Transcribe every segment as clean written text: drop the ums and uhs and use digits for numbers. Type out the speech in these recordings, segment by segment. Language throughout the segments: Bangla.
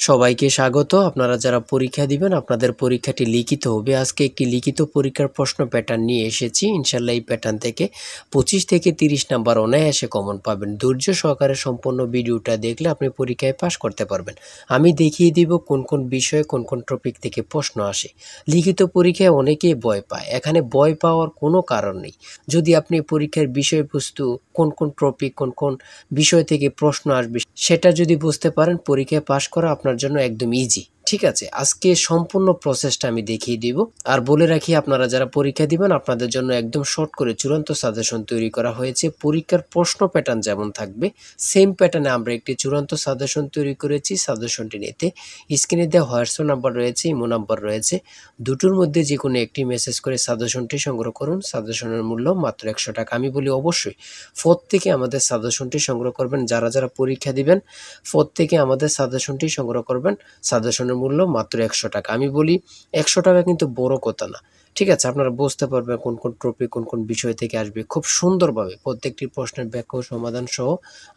সবাইকে স্বাগত। আপনারা যারা পরীক্ষা দিবেন আপনাদের পরীক্ষাটি লিখিত হবে। আজকে একটি লিখিত পরীক্ষার প্রশ্ন প্যাটার্ন নিয়ে এসেছি। ইনশাল্লাহ এই প্যাটার্ন থেকে 25 থেকে 30 নাম্বার অনায়াসে কমন পাবেন। ধৈর্য সহকারে সম্পূর্ণ ভিডিওটা দেখলে আপনি পরীক্ষায় পাস করতে পারবেন। আমি দেখিয়ে দিব কোন কোন বিষয়ে কোন কোন টপিক থেকে প্রশ্ন আসে। লিখিত পরীক্ষায় অনেকেই ভয় পায়, এখানে ভয় পাওয়ার কোনো কারণ নেই। যদি আপনি পরীক্ষার বিষয়বস্তু কোন কোন টপিক কোন কোন বিষয় থেকে প্রশ্ন আসবে সেটা যদি বুঝতে পারেন, পরীক্ষায় পাস করা আপনার জন্য একদম ইজি। ঠিক আছে, আজকে সম্পূর্ণ প্রসেসটা আমি দেখিয়ে দিব। আর বলে রাখি, আপনারা যারা পরীক্ষা দিবেন আপনাদের জন্য একদম শর্ট করে চূড়ান্ত সাজেশন তৈরি করা হয়েছে। পরীক্ষার প্রশ্ন প্যাটার্ন যেমন থাকবে সেম প্যাটার্নে আমরা একটি চূড়ান্ত সাজেশন তৈরি করেছি। সাজেশনটি নিতে স্ক্রিনে দেওয়া হোয়াটসঅ্যাপ নাম্বার রয়েছে, ইমো নাম্বার রয়েছে, দুটোর মধ্যে যে কোনো একটি মেসেজ করে সাজেশনটি সংগ্রহ করুন। সাজেশনের মূল্য মাত্র 100 টাকা। আমি বলি অবশ্যই প্রত্যেকে আমাদের সাজেশনটি সংগ্রহ করবেন। যারা যারা পরীক্ষা দিবেন প্রত্যেকে আমাদের সাজেশনটি সংগ্রহ করবেন। সাজেশনের মূল্য মাত্র 100 টাকা। আমি বলি 100 টাকা কিন্তু বড় কথা না। ঠিক আছে, আপনারা বুঝতে পারবেন কোন কোন টপিক কোন কোন বিষয় থেকে আসবে। খুব সুন্দরভাবে প্রত্যেকটি প্রশ্নের ব্যাখ্যা ও সমাধান সহ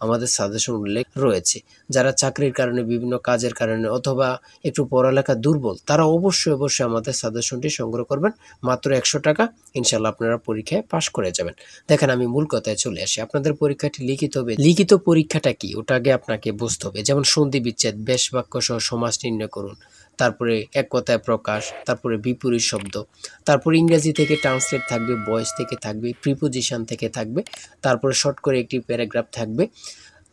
আমাদের সাজেশন উল্লেখ রয়েছে। যারা চাকরির কারণে, বিভিন্ন কাজের কারণে অথবা একটু পড়ালেখা দুর্বল, তারা অবশ্যই আমাদের সাজেশনটি সংগ্রহ করবেন। মাত্র 100 টাকা। ইনশাল্লাহ আপনারা পরীক্ষায় পাশ করে যাবেন। দেখেন, আমি মূল কথায় চলে আসি। আপনাদের পরীক্ষাটি লিখিত হবে। লিখিত পরীক্ষাটা কি ওটা আগে আপনাকে বুঝতে হবে। যেমন সন্ধি বিচ্ছেদ, বেশ বাক্য সহ সমাস নির্ণয় করুন, তারপরে এক কথায় প্রকাশ, তারপরে বিপরীত শব্দ, তারপরে ইংরেজি থেকে ট্রান্সলেট থাকবে, ভয়েস থেকে থাকবে, প্রিপোজিশন থেকে থাকবে, তারপরে শর্ট করে একটি প্যারাগ্রাফ থাকবে,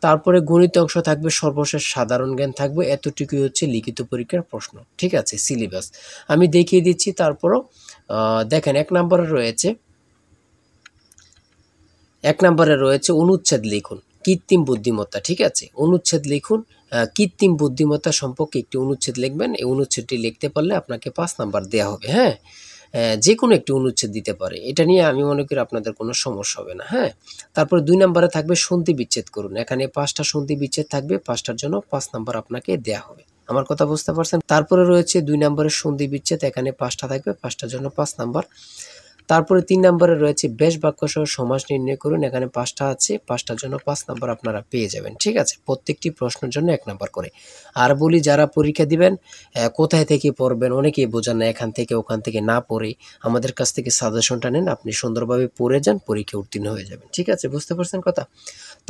তারপরে গণিত অংশ থাকবে, সর্বশেষ সাধারণ জ্ঞান থাকবে। এতটুকুই হচ্ছে লিখিত পরীক্ষার প্রশ্ন। ঠিক আছে, সিলেবাস আমি দেখিয়ে দিচ্ছি। তারপরও দেখেন, এক নম্বরে রয়েছে অনুচ্ছেদ লিখুন, কৃত্রিম বুদ্ধিমত্তা। ঠিক আছে, অনুচ্ছেদ লিখুন, কৃত্রিম বুদ্ধিমত্তা সম্পর্কে একটি অনুচ্ছেদ লিখবেন। এই অনুচ্ছেদটি লিখতে পারলে আপনাকে 5 নাম্বার দেওয়া হবে। হ্যাঁ, যে কোনো একটি অনুচ্ছেদ দিতে পারে, এটা নিয়ে আমি মনে করি আপনাদের কোনো সমস্যা হবে না। হ্যাঁ, তারপরে 2 নম্বরে থাকবে সন্ধি বিচ্ছেদ করুন। এখানে 5টা সন্ধি বিচ্ছেদ থাকবে, 5টার জন্য 5 নাম্বার আপনাকে দেওয়া হবে। আমার কথা বুঝতে পারছেন? তারপরে রয়েছে 2 নম্বরের সন্ধি বিচ্ছেদ, এখানে 5টা থাকবে, 5টার জন্য 5 নাম্বার। তারপরে 3 নম্বরে রয়েছে বেশ বাক্য সহ সমাস নির্ণয় করুন। এখানে 5টা আছে, 5টার জন্য 5 নাম্বার আপনারা পেয়ে যাবেন। ঠিক আছে, প্রত্যেকটি প্রশ্নের জন্য 1 নাম্বার করে। আর বলি, যারা পরীক্ষা দিবেন কোথায় থেকে পড়বেন, অনেকেই বোঝেন না। এখান থেকে ওখান থেকে না পড়ে আমাদের কাছ থেকে সাজেশনটা নেন, আপনি সুন্দরভাবে পড়ে যান, পরীক্ষা উত্তীর্ণ হয়ে যাবেন। ঠিক আছে, বুঝতে পারছেন কথা?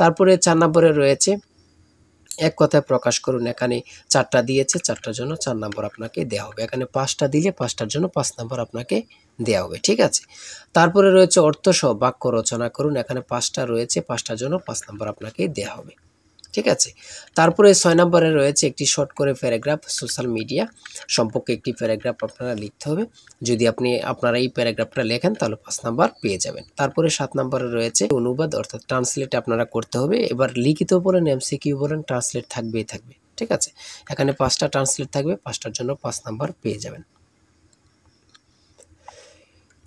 তারপরে 4 নম্বরে রয়েছে এক কথায় প্রকাশ করুন। এখানে 4টা দিয়েছে, 4টার জন্য 4 নাম্বার আপনাকে দেওয়া হবে। এখানে 5টা দিলে 5টার জন্য 5 নাম্বার আপনাকে দেওয়া হবে। ঠিক আছে, তারপরে রয়েছে অর্থসহ বাক্য রচনা করুন। এখানে 5টা রয়েছে, 5টার জন্য 5 নাম্বার আপনাকে দেওয়া হবে। ঠিক আছে, তারপরে 6 নম্বরে রয়েছে একটি শর্ট করে প্যারাগ্রাফ, সোশ্যাল মিডিয়া সম্পর্কে একটি প্যারাগ্রাফ আপনারা লিখতে হবে। যদি আপনারা এই প্যারাগ্রাফটা লেখেন তাহলে 5 নাম্বার পেয়ে যাবেন। তারপরে 7 নম্বরে রয়েছে অনুবাদ অর্থাৎ ট্রান্সলেট আপনারা করতে হবে। এবার লিখিত বলেন, এমসিকিউ বলেন, ট্রান্সলেট থাকবেই থাকবে। ঠিক আছে, এখানে 5টা ট্রান্সলেট থাকবে, 5টার জন্য 5 নাম্বার পেয়ে যাবেন।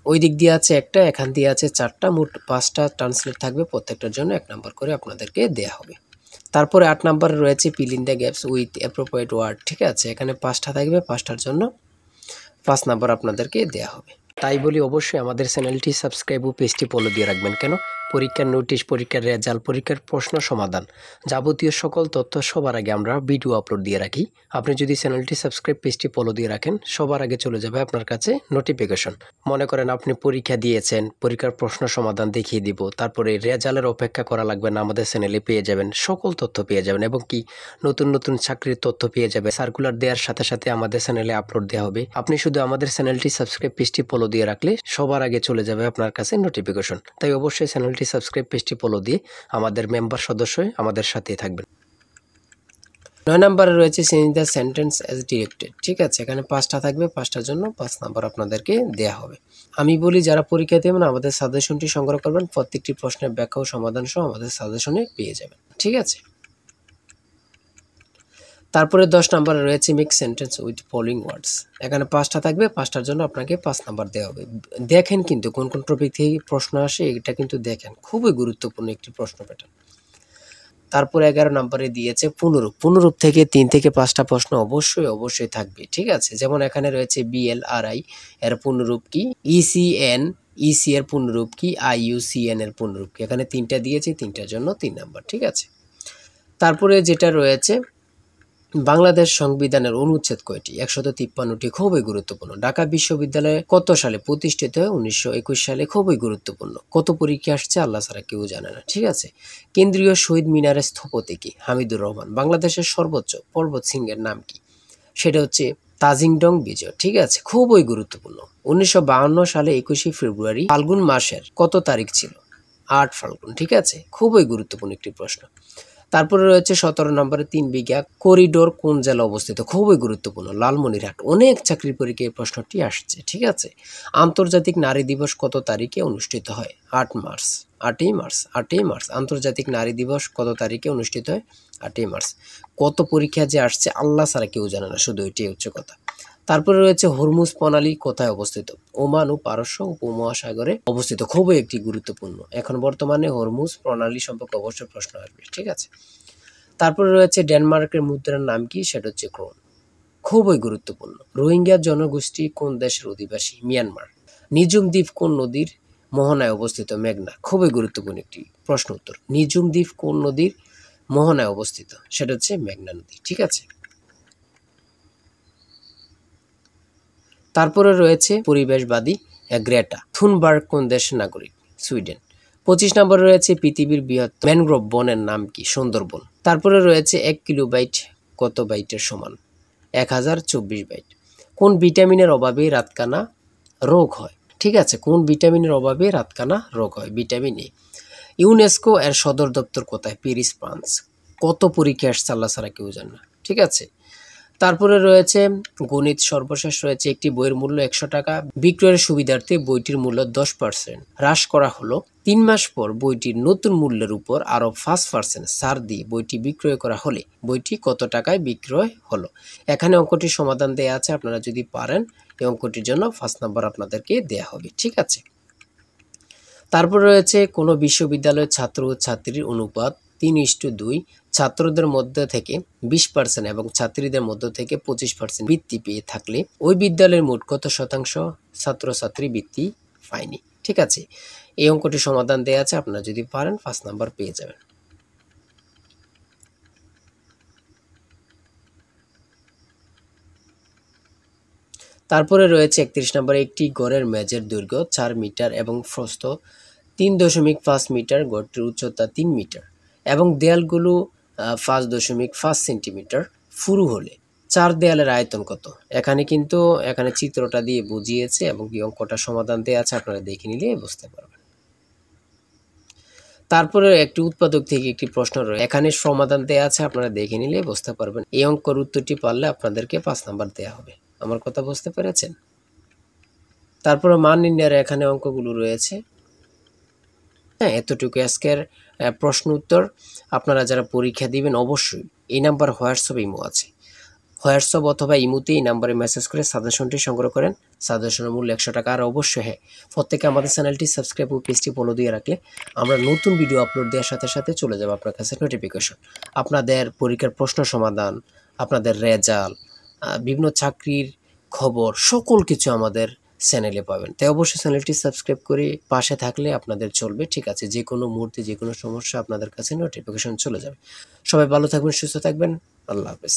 ওই দিক দিয়ে আছে একটা, এখান দিয়ে আছে 4টা, মোট 5টা ট্রান্সলেট থাকবে, প্রত্যেকটার জন্য 1 নাম্বার করে আপনাদেরকে দেওয়া হবে। তারপরে 8 নম্বরে রয়েছে fill in the gaps with appropriate word. ঠিক আছে, এখানে 5টা থাকবে, 5টার জন্য 5 নাম্বার আপনাদেরকে দেওয়া হবে। তাই বলি অবশ্যই আমাদের চ্যানেলটি সাবস্ক্রাইব ও পেজটি ফলো দিয়ে রাখবেন। কেন? পরীক্ষার নোটিশ, পরীক্ষার রেজাল্ট, পরীক্ষার প্রশ্ন সমাধান, যাবতীয় সকল তথ্য সবার আগে আমরা ভিডিও আপলোড দিয়ে রাখি। আপনি যদি চ্যানেলটি সাবস্ক্রাইব, পেজটি ফলো দিয়ে রাখেন, সবার আগে চলে যাবে আপনার কাছে নোটিফিকেশন। মনে করেন আপনি পরীক্ষা দিয়েছেন, পরীক্ষার প্রশ্ন সমাধান দেখিয়ে দিব, তারপরে রেজাল্টের অপেক্ষা করা লাগবে না, আমাদের চ্যানেলে পেয়ে যাবেন, সকল তথ্য পেয়ে যাবেন। এবং কি নতুন নতুন চাকরির তথ্য পেয়ে যাবে। সার্কুলার দেওয়ার সাথে সাথে আমাদের চ্যানেলে আপলোড দেওয়া হবে। আপনি শুধু আমাদের চ্যানেলটি সাবস্ক্রাইব, পেজটি ফলো দিয়ে রাখলে সবার আগে চলে যাবে আপনার কাছে নোটিফিকেশন। তাই অবশ্যই চ্যানেলটি সাবস্ক্রাইব, পেজটি ফলো দিয়ে আমাদের মেম্বার সদস্য হয়ে আমাদের সাথেই থাকবেন। 9 নম্বরে রয়েছে change the sentence as directed. ঠিক আছে, এখানে 5টা থাকবে, 5টার জন্য 5 নাম্বার আপনাদেরকে দেওয়া হবে। আমি বলি, যারা পরীক্ষা দেবেন আমাদের সাজেশনটি সংগ্রহ করবেন, প্রত্যেকটি প্রশ্নের ব্যাখ্যা ও সমাধান সহ আমাদের সাজেশনে পেয়ে যাবেন। ঠিক আছে, তারপরে 10 নম্বরে রয়েছে মেক সেন্টেন্স উইথ ফলোইং ওয়ার্ডস। এখানে 5টা থাকবে, 5টার জন্য আপনাকে 5 নাম্বার দেওয়া হবে। দেখেন কিন্তু কোন কোন টপিক থেকে প্রশ্ন আসে, এটা কিন্তু দেখেন, খুবই গুরুত্বপূর্ণ একটি প্রশ্ন প্যাটার্ন। তারপরে 11 নম্বরে দিয়েছে পুনরূপ। পুনরূপ থেকে 3 থেকে 5টা প্রশ্ন অবশ্যই থাকবে। ঠিক আছে, যেমন এখানে রয়েছে BLRI এর পুনরূপ কি, ECN EC এর পুনরূপ কি, IUCN এর পুনরূপ কি। এখানে 3টা দিয়েছে, 3টার জন্য 3 নাম্বার। ঠিক আছে, তারপরে যেটা রয়েছে বাংলাদেশ সংবিধানের অনুচ্ছেদ কয়টি? 153টি। খুবই গুরুত্বপূর্ণ। ঢাকা বিশ্ববিদ্যালয় কত সালে প্রতিষ্ঠিত হয়? 1921 সালে। খুবই গুরুত্বপূর্ণ। কত পরীক্ষা আসছে? আল্লাহ ছাড়া কেউ জানে না। ঠিক আছে। কেন্দ্রীয় শহীদ মিনারের স্থপতি কি? হামিদুর রহমান। বাংলাদেশের সর্বোচ্চ পর্বত শৃঙ্গের নাম কি? সেটা হচ্ছে তাজিংডং বিজয়। ঠিক আছে, খুবই গুরুত্বপূর্ণ। 1952 সালে 21শে ফেব্রুয়ারি ফাল্গুন মাসের কত তারিখ ছিল? 8 ফাল্গুন। ঠিক আছে, খুবই গুরুত্বপূর্ণ একটি প্রশ্ন। তারপরে রয়েছে 17 নম্বরে 3 বিঘা করিডোর কোন জেলা অবস্থিত? খুবই গুরুত্বপূর্ণ, লালমনিরহাট। অনেক চাকরির পরীক্ষায় এই প্রশ্নটি আসছে। ঠিক আছে। আন্তর্জাতিক নারী দিবস কত তারিখে অনুষ্ঠিত হয়? 8 মার্চ। 8ই মার্চ। 8ই মার্চ আন্তর্জাতিক নারী দিবস কত তারিখে অনুষ্ঠিত হয়? 8ই মার্চ। কত পরীক্ষা যে আসছে আল্লাহ ছাড়া কেউ জানে না, শুধু এটাই হচ্ছে কথা। তারপরে রয়েছে হরমুজ প্রণালী কোথায় অবস্থিত? ওমান ও পারস্য উপমহাসাগরে অবস্থিত। খুবই একটি গুরুত্বপূর্ণ। এখন বর্তমানে হরমুজ প্রণালী সম্পর্কে অবশ্যই প্রশ্ন আসবে। ঠিক আছে। তারপরে রয়েছে ডেনমার্কের মুদ্রার নাম কি? সেটা হচ্ছে ক্রোন। খুবই গুরুত্বপূর্ণ। রোহিঙ্গা জনগোষ্ঠী কোন দেশের অধিবাসী? মিয়ানমার। নিজুম দ্বীপ কোন নদীর মোহনায় অবস্থিত? মেঘনা। খুবই গুরুত্বপূর্ণ একটি প্রশ্ন উত্তর। নিজুম দ্বীপ কোন নদীর মোহনায় অবস্থিত? সেটা হচ্ছে মেঘনা নদী। ঠিক আছে। তারপরে রয়েছে পরিবেশবাদী গ্রেটা থুনবার্গ কোন দেশের নাগরিক? সুইডেন। 25 নম্বরে রয়েছে পৃথিবীর বৃহত্তম ম্যানগ্রোভ বনের নাম কি? সুন্দরবন। তারপরে রয়েছে 1 কিলোবাইট কত বাইটের সমান? 1024 বাইট। কোন ভিটামিনের অভাবে রাতকানা রোগ হয়? ঠিক আছে, কোন ভিটামিনের অভাবে রাতকানা রোগ হয়? Vitamin A. ইউনেস্কো এর সদর দপ্তর কোথায়? Paris, France. কত পরীক্ষা আসছে আল্লাহ ছাড়া কেউ জানে না। ঠিক আছে। তারপরে রয়েছে গণিত। সর্বশেষ রয়েছে একটি বইয়ের মূল্য 100 টাকা। বিক্রয়ের সুবিধার্থে বইটির মূল্য 10% হ্রাস করা হলো। 3 মাস পর বইটির নতুন মূল্যের উপর আরও 5% ছাড় দিয়ে বইটি বিক্রয় করা হলে বইটি কত টাকায় বিক্রয় হলো? এখানে অঙ্কটির সমাধান দেয়া আছে, আপনারা যদি পারেন এই অঙ্কটির জন্য 5 নাম্বার আপনাদেরকে দেয়া হবে। ঠিক আছে। তারপর রয়েছে কোনো বিশ্ববিদ্যালয়ের ছাত্র ও ছাত্রীর অনুপাত 3:2, ছাত্রদের মধ্যে থেকে 20% এবং ছাত্রীদের মধ্যে থেকে 25% বৃত্তি পেয়ে থাকলে ওই বিদ্যালয়ের মোট কত শতাংশ ছাত্রছাত্রী বৃত্তি পায়নি? ঠিক আছে। এই অঙ্কটির সমাধান দেওয়া আছে, আপনারা যদি পারেন 5 নাম্বার পেয়ে যাবেন। তারপরে রয়েছে 31 নম্বরে একটি গড়ের মেঝের দৈর্ঘ্য 4 মিটার এবং প্রস্থ 3.5 মিটার, গড়টির উচ্চতা 3 মিটার এবং দেয়ালগুলো 5.5 সেন্টিমিটার পুরু হলে 4 দেয়ালের আয়তন কত? এখানে চিত্রটা দিয়ে বুঝিয়েছে এবং কি অঙ্কটা সমাধান দেওয়া আছে, আপনারা দেখে নিলে বুঝতে পারবেন। তারপরে একটি উৎপাদক থেকে একটি প্রশ্ন রয়েছে, এখানে সমাধান দেওয়া আছে, আপনারা দেখে নিলে বুঝতে পারবেন। এই অঙ্কের উত্তরটি পারলে আপনাদেরকে 5 নাম্বার দেওয়া হবে। আমার কথা বুঝতে পেরেছেন? তারপরে মান নির্ণয়ের এখানে অঙ্কগুলো রয়েছে। হ্যাঁ, এতটুকু আজকের প্রশ্ন উত্তর। আপনারা যারা পরীক্ষা দিবেন অবশ্যই এই নাম্বার হোয়াটসঅ্যাপ ইমো আছে, হোয়াটসঅ্যাপ অথবা ইমোতে এই নাম্বারে মেসেজ করে সাজেশনটি সংগ্রহ করেন। সাজেশনের মূল্য 100 টাকা। আর অবশ্যই হ্যাঁ, প্রত্যেকে আমাদের চ্যানেলটি সাবস্ক্রাইব ও পেজটি ফলো দিয়ে রাখলে আমরা নতুন ভিডিও আপলোড দেওয়ার সাথে সাথে চলে যাবে আপনার কাছে নোটিফিকেশন। আপনাদের পরীক্ষার প্রশ্ন সমাধান, আপনাদের রেজাল্ট, বিভিন্ন চাকরির খবর, সকল কিছু আমাদের চ্যানেলে পাবেন। তাই অবশ্যই চ্যানেলটি সাবস্ক্রাইব করে পাশে থাকলে আপনাদের চলবে। ঠিক আছে, যে কোনো মুহূর্তে যে কোনো সমস্যা আপনাদের কাছে নোটিফিকেশন চলে যাবে। সবাই ভালো থাকবেন, সুস্থ থাকবেন। আল্লাহ হাফেজ।